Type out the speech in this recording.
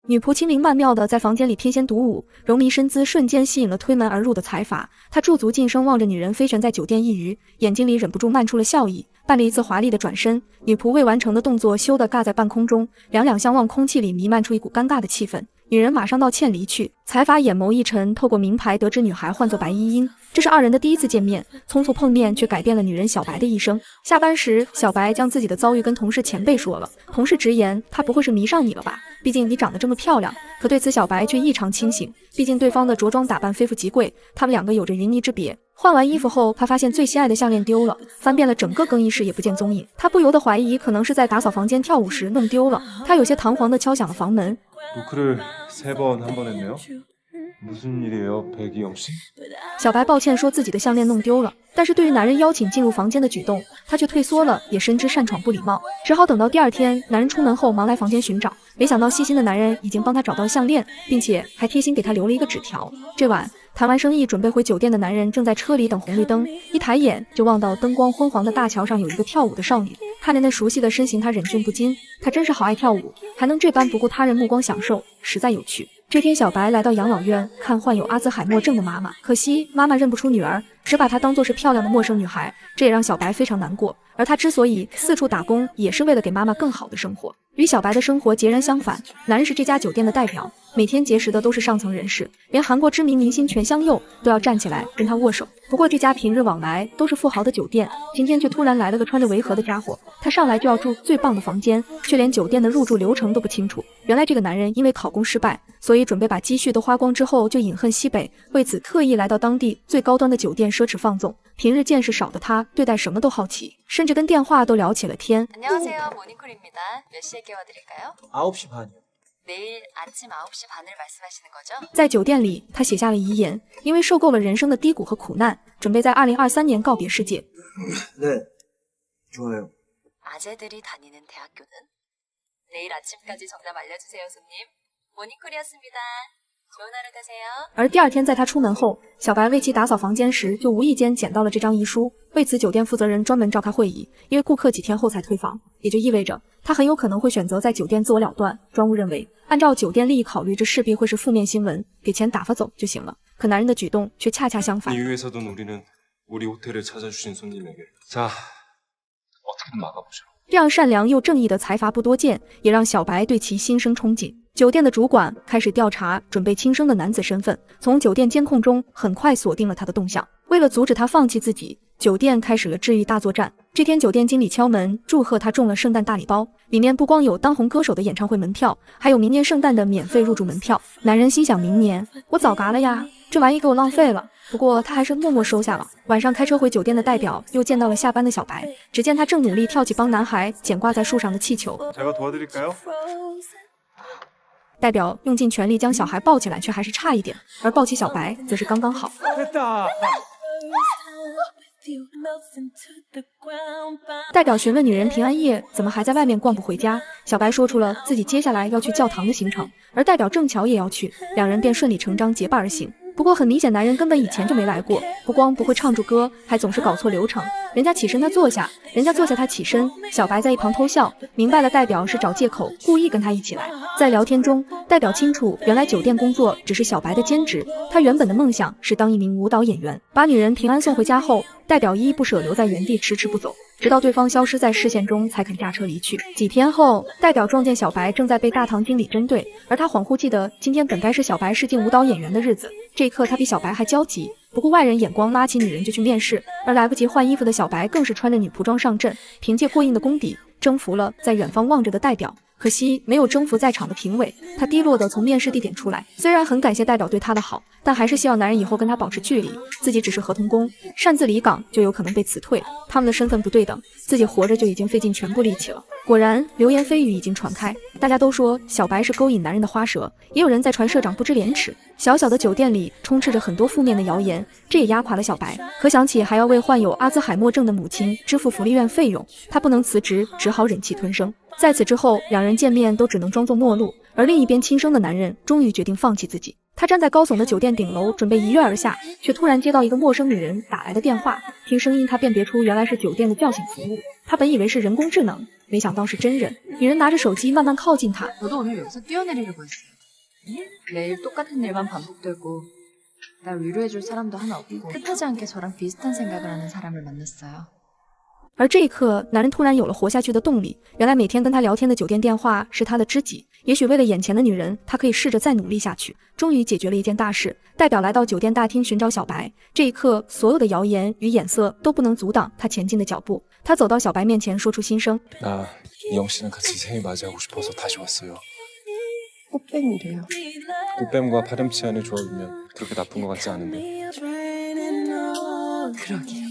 女仆轻灵曼妙地在房间里翩跹独舞，柔迷身姿瞬间吸引了推门而入的财阀。他驻足晋升望着女人飞旋在酒店一隅，眼睛里忍不住漫出了笑意。办了一次华丽的转身，女仆未完成的动作羞得尬在半空中，两两相望，空气里弥漫出一股尴尬的气氛。女人马上道歉离去，财阀眼眸一沉，透过名牌得知女孩唤作白依依。这是二人的第一次见面，匆促碰面却改变了女人小白的一生。下班时，小白将自己的遭遇跟同事前辈说了，同事直言她不会是迷上你了吧？毕竟你长得这么漂亮。可对此小白却异常清醒，毕竟对方的着装打扮非富即贵，他们两个有着云泥之别。换完衣服后，他发现最心爱的项链丢了，翻遍了整个更衣室也不见踪影。他不由得怀疑，可能是在打扫房间跳舞时弄丢了。他有些彷徨地敲响了房门。노크를 3번 한 번 했네요. 무슨 일이에요, 백이영 씨? 小白抱歉说自己的项链弄丢了，但是对于男人邀请进入房间的举动，他却退缩了，也深知擅闯不礼貌，只好等到第二天，男人出门后忙来房间寻找，没想到细心的男人已经帮他找到项链，并且还贴心给他留了一个纸条。这晚谈完生意准备回酒店的男人正在车里等红绿灯，一抬眼就望到灯光昏黄的大桥上有一个跳舞的少女，看着那熟悉的身形，他忍俊不禁。他真是好爱跳舞，还能这般不顾他人目光享受，实在有趣。这天，小白来到养老院看患有阿兹海默症的妈妈，可惜妈妈认不出女儿，只把她当作是漂亮的陌生女孩，这也让小白非常难过。而他之所以四处打工，也是为了给妈妈更好的生活。与小白的生活截然相反，男人是这家酒店的代表，每天结识的都是上层人士，连韩国知名明星全相佑都要站起来跟他握手。不过这家平日往来都是富豪的酒店，今天却突然来了个穿着违和的家伙。他上来就要住最棒的房间，却连酒店的入住流程都不清楚。原来这个男人因为考公失败，所以准备把积蓄都花光之后就饮恨西北，为此特意来到当地最高端的酒店奢侈放纵。平日见识少的他对待什么都好奇，甚至跟电话都聊起了天。 안녕하세요, 모닝콜입니다. 몇 시에 깨워드릴까요? 9시 반이요. 내일 아침 9시 반을 말씀하시는 거죠? 在酒店里，他写下了遗言，因为受够了人生的低谷和苦难，准备在2023年告别世界。 네, 좋아요. 아재들이 다니는 대학교는? 내일 아침까지 정답 알려주세요, 손님. 모닝콜이었습니다. 좋은 하루 되세요. 而第二天，在他出门后，小白为其打扫房间时，就无意间捡到了这张遗书。为此，酒店负责人专门召开会议，因为顾客几天后才退房，也就意味着他很有可能会选择在酒店自我了断。庄务认为，按照酒店利益考虑，这势必会是负面新闻，给钱打发走就行了。可男人的举动却恰恰相反。 이후에서도 우리는 우리 호텔을 찾아주신 손님에게 자, 어떻게든 막아보자. 这样善良又正义的财阀不多见，也让小白对其心生憧憬。酒店的主管开始调查准备轻生的男子身份，从酒店监控中很快锁定了他的动向。为了阻止他放弃自己，酒店开始了治愈大作战。这天，酒店经理敲门祝贺他中了圣诞大礼包，里面不光有当红歌手的演唱会门票，还有明年圣诞的免费入住门票。男人心想，明年我早嘎了呀，这玩意给我浪费了。不过他还是默默收下了。晚上开车回酒店的代表又见到了下班的小白，只见他正努力跳起帮男孩捡挂在树上的气球。 제가 도와드릴까요? 代表用尽全力将小孩抱起来，却还是差一点，而抱起小白则是刚刚好。 됐다. 代表询问女人平安夜怎么还在外面逛不回家，小白说出了自己接下来要去教堂的行程，而代表正巧也要去，两人便顺理成章结伴而行。不过很明显，男人根本以前就没来过，不光不会唱住歌，还总是搞错流程。人家起身他坐下，人家坐下他起身。小白在一旁偷笑，明白了代表是找借口故意跟他一起来。在聊天中，代表清楚原来酒店工作只是小白的兼职，他原本的梦想是当一名舞蹈演员。把女人平安送回家后，代表依依不舍留在原地迟迟不走，直到对方消失在视线中才肯驾车离去。几天后，代表撞见小白正在被大堂经理针对，而他恍惚记得今天本该是小白试镜舞蹈演员的日子。这一刻他比小白还焦急，不顾外人眼光拉起女人就去面试，而来不及换衣服的小白更是穿着女仆装上阵，凭借过硬的功底征服了在远方望着的代表。可惜没有征服在场的评委，他低落地从面试地点出来。虽然很感谢代表对他的好，但还是希望男人以后跟他保持距离，自己只是合同工，擅自离岗就有可能被辞退，他们的身份不对等，自己活着就已经费尽全部力气了。果然，流言蜚语已经传开，大家都说小白是勾引男人的花蛇，也有人在传社长不知廉耻。小小的酒店里充斥着很多负面的谣言，这也压垮了小白。可想起还要为患有阿兹海默症的母亲支付福利院费用，他不能辞职，只好忍气吞声。在此之后，两人见面都只能装作陌路，而另一边轻生的男人终于决定放弃自己。他站在高耸的酒店顶楼，准备一跃而下，却突然接到一个陌生女人打来的电话。听声音，他辨别出原来是酒店的叫醒服务。他本以为是人工智能，没想到是真人。女人拿着手机慢慢靠近他。 너도 오늘 여기서 뛰어내리려고 했어. 매일 똑같은 일만 반복되고 날 위로해줄 사람도 하나 없고 뜻하지 않게 저랑 비슷한 생각을 하는 사람을 만났어요. 而这一刻，男人突然有了活下去的动力。原来每天跟他聊天的酒店电话是他的知己。也许为了眼前的女人，他可以试着再努力下去。终于解决了一件大事，代表来到酒店大厅寻找小白。这一刻，所有的谣言与眼色都不能阻挡他前进的脚步。他走到小白面前，说出心声： 나 이영 씨랑 같이 생일 맞이하고 싶어서 다시 왔어요. 꽃뱀이래요. 꽃뱀과 파렴치한의 조합이면 그렇게 나쁜 것 같지 않은데. 그러게요.